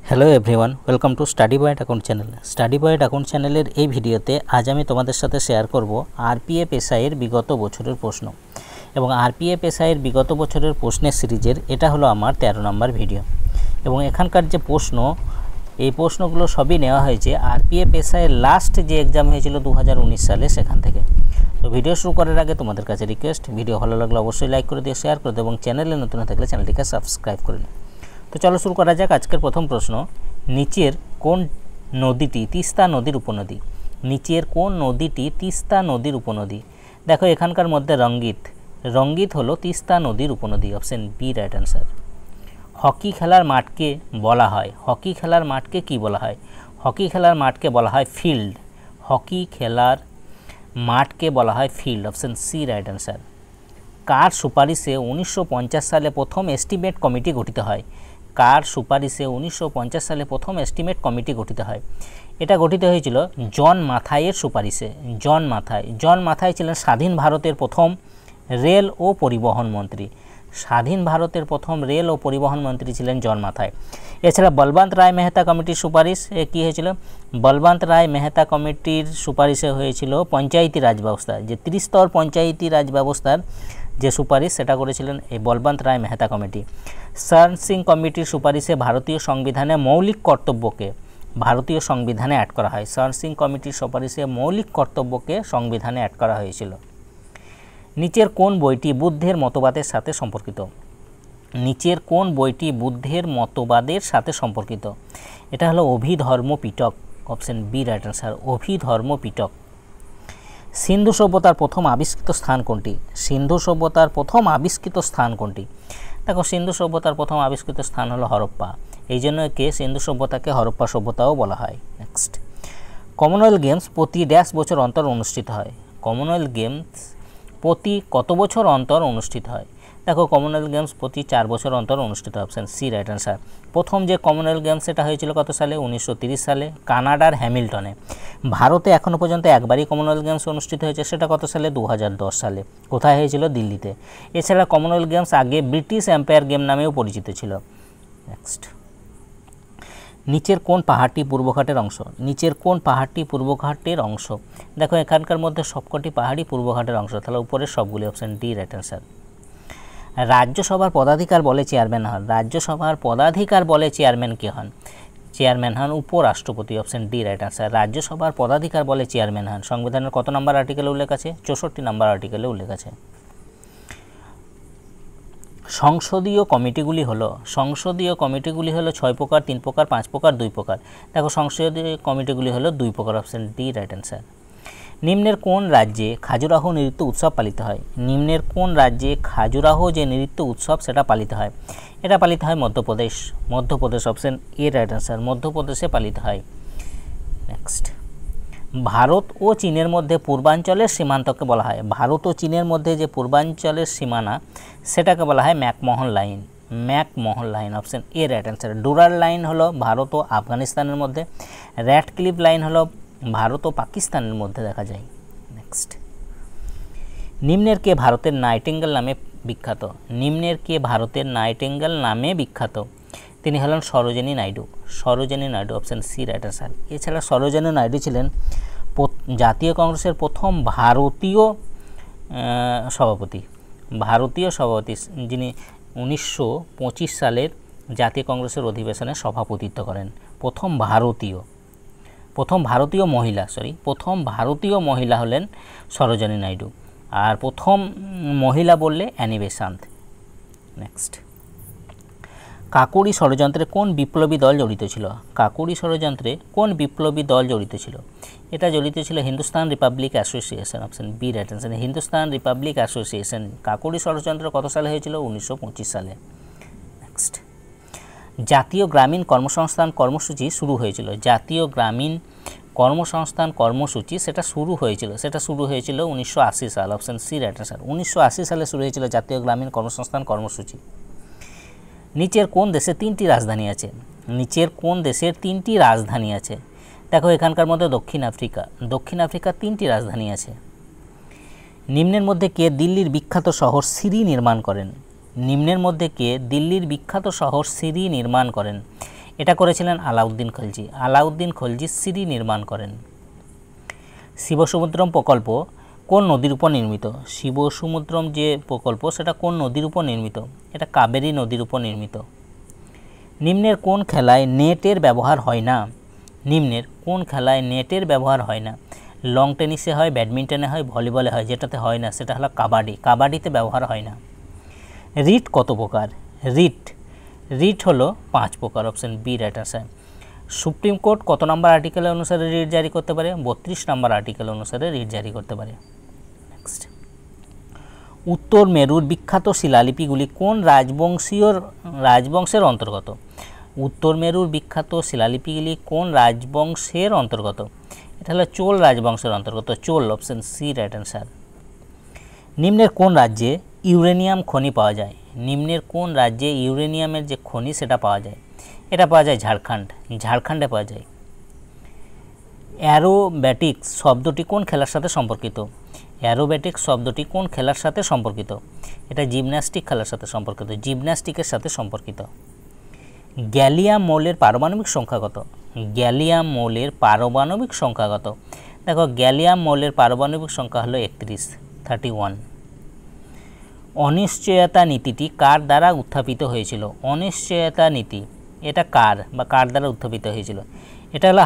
Hello everyone, welcome to study point account channel. Study point account চ্যানেলের এই ভিডিওতে আজ আমি তোমাদের সাথে শেয়ার করব আরপিএফ এসআইয়ের বিগত বছরের প্রশ্ন এবং আরপিএফ এসআইয়ের বিগত বছরের প্রশ্নের সিরিজের এটা হলো আমার 13 নম্বর ভিডিও। এবং এখানকার যে প্রশ্ন, এই প্রশ্নগুলো সবই নেওয়া হয়েছে আরপিএফ এসআইয়ের লাস্ট যে এক্সাম হয়েছিল 2019 সালে, সেখান থেকে। তো ভিডিও শুরু করার আগে তোমাদের কাছে রিকোয়েস্ট, ভিডিও ভালো লাগলে অবশ্যই লাইক করে দিও, শেয়ার করে দিও এবং চ্যানেলে নতুন থাকলে চ্যানেলটিকে সাবস্ক্রাইব করে নিও। তো চলো শুরু করা যাক। আজকের প্রথম প্রশ্ন, নিচের কোন নদীটি তিস্তা নদীর উপনদী? নিচের কোন নদীটি তিস্তা নদীর উপনদী? দেখো এখানকার মধ্যে রঙ্গিত হলো তিস্তা নদীর উপনদী, option B right answer. Hockey খেলার মাঠকে বলা হয়, হকি খেলার মাঠকে কি বলা হয়? হকি খেলার মাঠকে বলা হয় ফিল্ড। হকি খেলার মাঠকে বলা হয় field, option C right answer. কার সুপারিশে 1950 সালে প্রথম এস্টিমেট কমিটি গঠিত হয়? কার সুপারিশে 1950 সালে প্রথম এস্টিমেট কমিটি গঠিত হয়? এটা গঠিত হয়েছিল জন মাথাইয়ের সুপারিশে। জন মাথাই ছিলেন স্বাধীন ভারতের প্রথম রেল ও পরিবহন মন্ত্রী। স্বাধীন ভারতের প্রথম রেল ও পরিবহন মন্ত্রী ছিলেন জন মাথাই। এছাড়া বলবন্ত রায় মেহতা কমিটির সুপারিশ কী হয়েছিল? বলবন্ত রায় মেহতা কমিটির সুপারিশে হয়েছিল পঞ্চায়েতি রাজ ব্যবস্থা, যে ত্রিস্তর পঞ্চায়েতি রাজ ব্যবস্থার যে সুপারিশ সেটা করেছিলেন এই বলবন্ত রায় মেহতা কমিটি। শরণ সিং কমিটির সুপারিশে ভারতীয় সংবিধানে মৌলিক কর্তব্যকে ভারতীয় সংবিধানে অ্যাড করা হয়। শরণ সিং কমিটির সুপারিশে মৌলিক কর্তব্যকে সংবিধানে অ্যাড করা হয়েছিল। নিচের কোন বইটি বুদ্ধের মতবাদের সাথে সম্পর্কিত? নিচের কোন বইটি বুদ্ধের মতবাদের সাথে সম্পর্কিত? এটা হলো Abhidharma Pitaka, option B right answer, Abhidharma Pitaka. Sindhu সভ্যতার প্রথম আবিষ্কৃত স্থান কোনটি? সিন্ধু সভ্যতার প্রথম আবিষ্কৃত স্থান কোনটি? দেখো সিন্ধু সভ্যতার প্রথম আবিষ্কৃত স্থান হলো হরপ্পা, এই জন্য সিন্ধু সভ্যতাকে হরপ্পা সভ্যতাও বলা হয়। নেক্সট, কমনওয়েলথ গেমস প্রতি ড্যাশ বছর অন্তর অনুষ্ঠিত হয়? কমনওয়েলথ গেমস প্রতি কত বছর অন্তর অনুষ্ঠিত হয়? দেখো কমনওয়েলথ গেমস প্রতি 4 বছর অন্তর অনুষ্ঠিত হয়, অপশন সি রাইট অ্যান্সার। প্রথম যে কমনওয়েলথ গেমস সেটা হয়েছিল কত সালে? 1930 সালে কানাডার হ্যামিল্টনে। ভারতে এখনও পর্যন্ত একবারই কমনওয়েলথ গেমস অনুষ্ঠিত হয়েছে, সেটা কত সালে? 2010 সালে। কোথায় হয়েছিল? দিল্লিতে। এছাড়া কমনওয়েলথ গেমস আগে ব্রিটিশ এম্পায়ার গেম নামেও পরিচিত ছিল। নেক্সট, নিচের কোন পাহাড়টি পূর্বঘাটের অংশ? নিচের কোন পাহাড়টি পূর্বঘাটের অংশ? দেখো এখানকার মধ্যে সবকটি পাহাড়ই পূর্বঘাটের অংশ, তাহলে উপরের সবগুলি, অপশন ডি রাইট অ্যান্সার। রাজ্যসভার পদাধিকার বলে চেয়ারম্যান হন? রাজ্যসভার পদাধিকার বলে চেয়ারম্যান কে হন? চেয়ারম্যান হন উপরাষ্ট্রপতি, অপশন ডি রাইট অ্যান্সার। রাজ্যসভার পদাধিকার বলে চেয়ারম্যান হন। সংবিধানের কত নম্বর আর্টিকেলে উল্লেখ আছে? 64 নম্বর আর্টিকেলে উল্লেখ আছে। সংসদীয় কমিটিগুলি হলো 6 প্রকার, 3 প্রকার, 5 প্রকার, 2 প্রকার। দেখো সংসদীয় কমিটিগুলি হলো 2 প্রকার, অপশন ডি রাইট অ্যান্সার। নিম্নের কোন রাজ্যে খাজুরাহো নৃত্য উৎসব পালিত হয়? নিম্নের কোন রাজ্যে খাজুরাহো যে নৃত্য উৎসব সেটা পালিত হয়? এটা পালিত হয় Madhya Pradesh, option A right answer, মধ্যপ্রদেশে পালিত হয়। নেক্সট, ভারত ও চীনের মধ্যে পূর্বাঞ্চলের সীমান্তকে বলা হয়? ভারত ও চীনের মধ্যে যে পূর্বাঞ্চলের সীমানা সেটাকে বলা হয় McMahon line, option A right answer. Durand line হলো ভারত ও আফগানিস্তানের মধ্যে, র্যাডক্লিফ লাইন হলো ভারত ও পাকিস্তানের মধ্যে দেখা যায়। নেক্সট, নিম্নের কে ভারতের নাইটিঙ্গেল নামে বিখ্যাত? নিম্নের কে ভারতের নাইটিঙ্গেল নামে বিখ্যাত? তিনি হলেন Sarojini Naidu, option C right answer. এছাড়া সরোজিনী নাইডু ছিলেন জাতীয় কংগ্রেসের প্রথম ভারতীয় সভাপতি, যিনি 1925 সালের জাতীয় কংগ্রেসের অধিবেশনে সভাপতিত্ব করেন। প্রথম ভারতীয় মহিলা হলেন সরোজিনী নাইডু। আর প্রথম মহিলা বললে অ্যানি বেসান্ত। নেক্সট, কাকোরি ষড়যন্ত্রে কোন বিপ্লবী দল জড়িত ছিল? এটা জড়িত ছিল Hindustan Republic Association, option B right answer, Hindustan Republic Association. Kakori ষড়যন্ত্র কত সালে হয়েছিল? 1925 সালে। নেক্সট, জাতীয় গ্রামীণ কর্মসংস্থান কর্মসূচি শুরু হয়েছিল? জাতীয় গ্রামীণ কর্মসংস্থান কর্মসূচি সেটা শুরু হয়েছিল 1980 সাল, অপশন সি রাইট অ্যান্সার। 1980 সালে শুরু হয়েছিল জাতীয় গ্রামীণ কর্মসংস্থান কর্মসূচি। নিচের কোন দেশে 3টি রাজধানী আছে? দেখো এখানকার মধ্যে দক্ষিণ আফ্রিকা 3টি রাজধানী আছে। নিম্নের মধ্যে কে দিল্লির বিখ্যাত শহর সিরি নির্মাণ করেন? নিম্নের মধ্যে কে দিল্লির বিখ্যাত শহর সিরি নির্মাণ করেন? এটা করেছিলেন আলাউদ্দিন খলজি। আলাউদ্দিন খলজি সিঁড়ি নির্মাণ করেন। শিবসমুদ্রম প্রকল্প কোন নদীর উপর নির্মিত? শিবসমুদ্রম যে প্রকল্প সেটা কোন নদীর উপর নির্মিত? এটা কাবেরী নদীর উপর নির্মিত। নিম্নের কোন খেলায় নেটের ব্যবহার হয় না? নিম্নের কোন খেলায় নেটের ব্যবহার হয় না? লং টেনিসে হয়, ব্যাডমিন্টনে হয়, ভলিবলে হয়। যেটাতে হয় না সেটা হলো কাবাডি। কাবাডিতে ব্যবহার হয় না। রিট কত প্রকার? রিট হলো 5 প্রকার। Option B right answer. Supreme court কত নম্বর আর্টিকেল অনুসারে রিট জারি করতে পারে? 32 নম্বর আর্টিকেল অনুসারে রিট জারি করতে পারে। নেক্সট, উত্তর মেরুর বিখ্যাত শিলালিপিগুলি কোন রাজবংশের অন্তর্গত? উত্তর মেরুর বিখ্যাত শিলালিপিগুলি কোন রাজবংশের অন্তর্গত? এটা হলো চোল রাজবংশের অন্তর্গত। Chola. Option C right answer. নিম্নের কোন রাজ্যে ইউরেনিয়াম খনি পাওয়া যায়? নিম্নের কোন রাজ্যে ইউরেনিয়ামের যে খনি সেটা পাওয়া যায়? এটা পাওয়া যায় ঝাড়খণ্ডে পাওয়া যায়। অ্যারোব্যাটিক্স শব্দটি কোন খেলার সাথে সম্পর্কিত? অ্যারোব্যাটিক্স শব্দটি কোন খেলার সাথে সম্পর্কিত? এটা জিমন্যাস্টিক খেলার সাথে সম্পর্কিত। জিমন্যাস্টিকের সাথে সম্পর্কিত। গ্যালিয়াম মৌলের পারমাণবিক সংখ্যা কত? গ্যালিয়াম মৌলের পারমাণবিক সংখ্যা কত? দেখো, গ্যালিয়াম মৌলের পারমাণবিক সংখ্যা হলো 31। অনিশ্চয়তা নীতিটি কার দ্বারা উত্থাপিত হয়েছিল? অনিশ্চয়তা নীতি এটা কার দ্বারা উত্থাপিত হয়েছিল? এটা হলো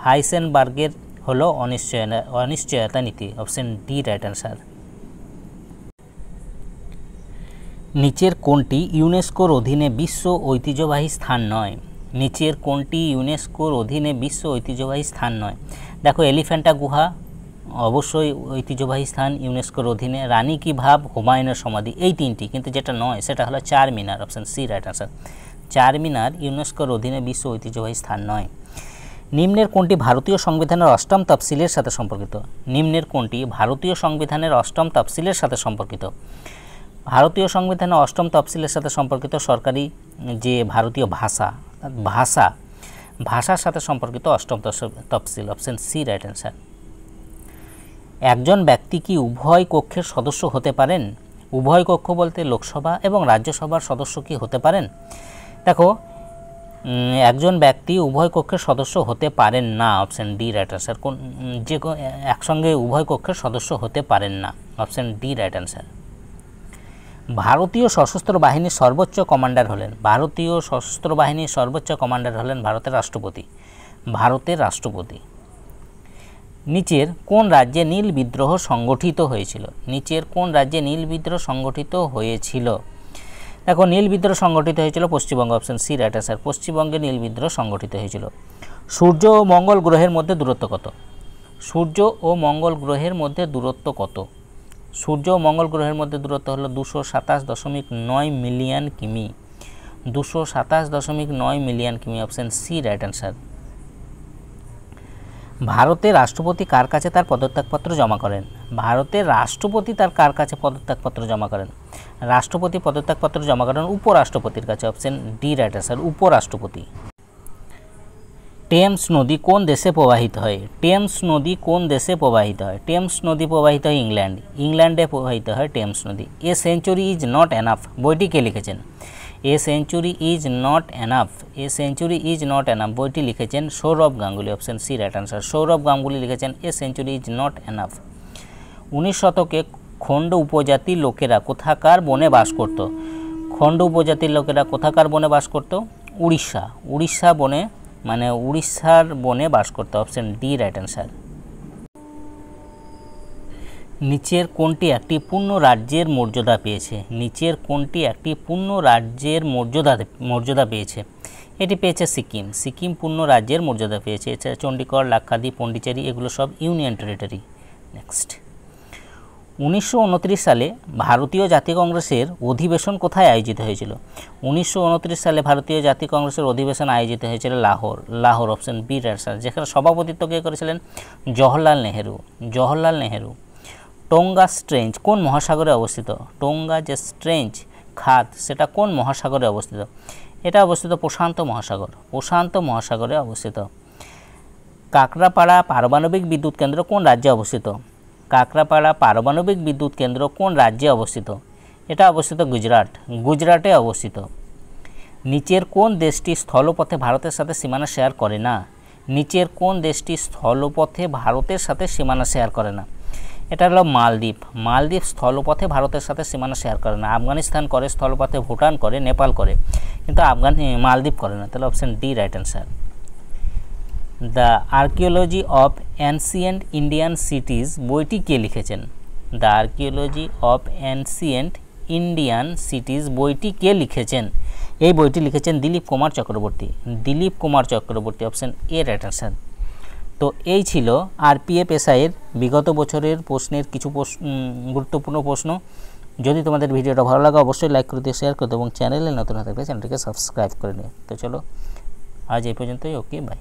হাইসেনবার্গের হলো অনিশ্চয়তা নীতি। Option D right answer. নিচের কোনটি ইউনেস্কোর অধীনে বিশ্ব ঐতিহ্যবাহী স্থান নয়? নিচের কোনটি ইউনেস্কোর অধীনে বিশ্ব ঐতিহ্যবাহী স্থান নয়? দেখো, এলিফ্যান্টা গুহা অবশ্যই ঐতিহ্যবাহী স্থান ইউনেস্কোর অধীনে। রানী কি ভাব, হুমায়ুনের সমাধি, এই তিনটি। কিন্তু যেটা নয় সেটা হলো Charminar. Option C right answer. Charminar ইউনেস্কোর অধীনে বিশ্ব ঐতিহ্যবাহী স্থান নয়। নিম্নের কোনটি ভারতীয় সংবিধানের 8ম তফসিলের সাথে সম্পর্কিত? নিম্নের কোনটি ভারতীয় সংবিধানের 8ম তফসিলের সাথে সম্পর্কিত? ভারতীয় সংবিধানের 8ম তফসিলের সাথে সম্পর্কিত সরকারি যে ভারতীয় ভাষার সাথে সম্পর্কিত 8ম তফসিল। Option C right answer. একজন ব্যক্তি কি উভয় কক্ষের সদস্য হতে পারেন? উভয় কক্ষ বলতে লোকসভা এবং রাজ্যসভার সদস্য কি হতে পারেন? দেখো, একজন ব্যক্তি উভয় কক্ষের সদস্য হতে পারেন না। Option D right answer. যে একসঙ্গে উভয় কক্ষের সদস্য হতে পারেন না। Option D right answer. ভারতীয় সশস্ত্র বাহিনীর সর্বোচ্চ কমান্ডার হলেন ভারতের রাষ্ট্রপতি। নিচের কোন রাজ্যে নীল বিদ্রোহ সংগঠিত হয়েছিল? দেখো, নীল বিদ্রোহ সংগঠিত হয়েছিল Paschimbanga. Option C right answer. পশ্চিমবঙ্গে নীল বিদ্রোহ সংগঠিত হয়েছিল। সূর্য ও মঙ্গল গ্রহের মধ্যে দূরত্ব কত? সূর্য ও মঙ্গল গ্রহের মধ্যে দূরত্ব কত? সূর্য ও মঙ্গল গ্রহের মধ্যে দূরত্ব হলো 227.9 মিলিয়ন কিমি। 227.9 মিলিয়ন কিমি। Option C right answer. ভারতের রাষ্ট্রপতি কার কাছে তার পদত্যাগপত্র জমা করেন? ভারতের রাষ্ট্রপতি তার কার কাছে পদত্যাগপত্র জমা করেন? রাষ্ট্রপতি পদত্যাগপত্র জমা করেন উপরাষ্ট্রপতির কাছে। অপশন ডি রাইট অ্যান্সার, উপরাষ্ট্রপতি। টেমস নদী কোন দেশে প্রবাহিত হয়? টেমস নদী প্রবাহিত হয় ইংল্যান্ডে প্রবাহিত হয় টেমস নদী। A century is not enough বইটি কে লিখেছেন? A century is not enough বইটি লিখেছেন Sourav Ganguly. Option C right answer. Sourav Ganguly লিখেছেন a century is not enough. 19 শতকে খণ্ড উপজাতির লোকেরা কোথাকার বনে বাস করত? খণ্ড উপজাতির লোকেরা কোথাকার বনে বাস করত? উড়িষ্যার বনে বাস করত। Option D right answer. নিচের কোনটি একটি পূর্ণ রাজ্যের মর্যাদা পেয়েছে? এটি পেয়েছে সিকিম পূর্ণ রাজ্যের মর্যাদা পেয়েছে। এছাড়া চণ্ডীগড়, লাক্ষাদ্বীপ, পন্ডিচেরি এগুলো সব ইউনিয়ন টেরিটরি। নেক্সট, 1929 সালে ভারতীয় জাতীয় কংগ্রেসের অধিবেশন কোথায় আয়োজিত হয়েছিল? 1929 সালে ভারতীয় জাতীয় কংগ্রেসের অধিবেশন আয়োজিত হয়েছিল Lahore. Option B right answer. যেখানে সভাপতিত্ব কে করেছিলেন? জওহরলাল নেহেরু। টোঙ্গা স্ট্রেঞ্জ কোন মহাসাগরে অবস্থিত? টোঙ্গা যে স্ট্রেঞ্জ খাত সেটা কোন মহাসাগরে অবস্থিত? এটা অবস্থিত প্রশান্ত মহাসাগরে অবস্থিত। কাকরাপাড়া পারমাণবিক বিদ্যুৎ কেন্দ্র কোন রাজ্যে অবস্থিত? এটা অবস্থিত গুজরাটে অবস্থিত। নিচের কোন দেশটি স্থলপথে ভারতের সাথে সীমানা শেয়ার করে না? নিচের কোন দেশটি স্থলপথে ভারতের সাথে সীমানা শেয়ার করে না? এটা হলো মালদ্বীপ। মালদ্বীপ স্থলপথে ভারতের সাথে সীমানা শেয়ার করে না। আফগানিস্তান করে, স্থলপথে ভুটান করে, নেপাল করে, কিন্তু মালদ্বীপ করে না। তাহলে option D right answer. The archaeology of ancient Indian সিটিজ বইটি কে লিখেছেন? The archaeology of ancient Indian সিটিজ বইটি কে লিখেছেন? এই বইটি লিখেছেন Dilip Kumar Chakraborty. Dilip Kumar Chakraborty, option A right answer. তো এই ছিল আরপিএফএসআইয়ের বিগত বছরের প্রশ্নের কিছু গুরুত্বপূর্ণ প্রশ্ন। যদি তোমাদের ভিডিওটা ভালো লাগে অবশ্যই লাইক করে দিয়ে শেয়ার করে দেবো এবং চ্যানেলে নতুন হয়ে থাকলে চ্যানেলটিকে সাবস্ক্রাইব করে নিও। তো চলো আজ এই পর্যন্তই। ওকে, বাই।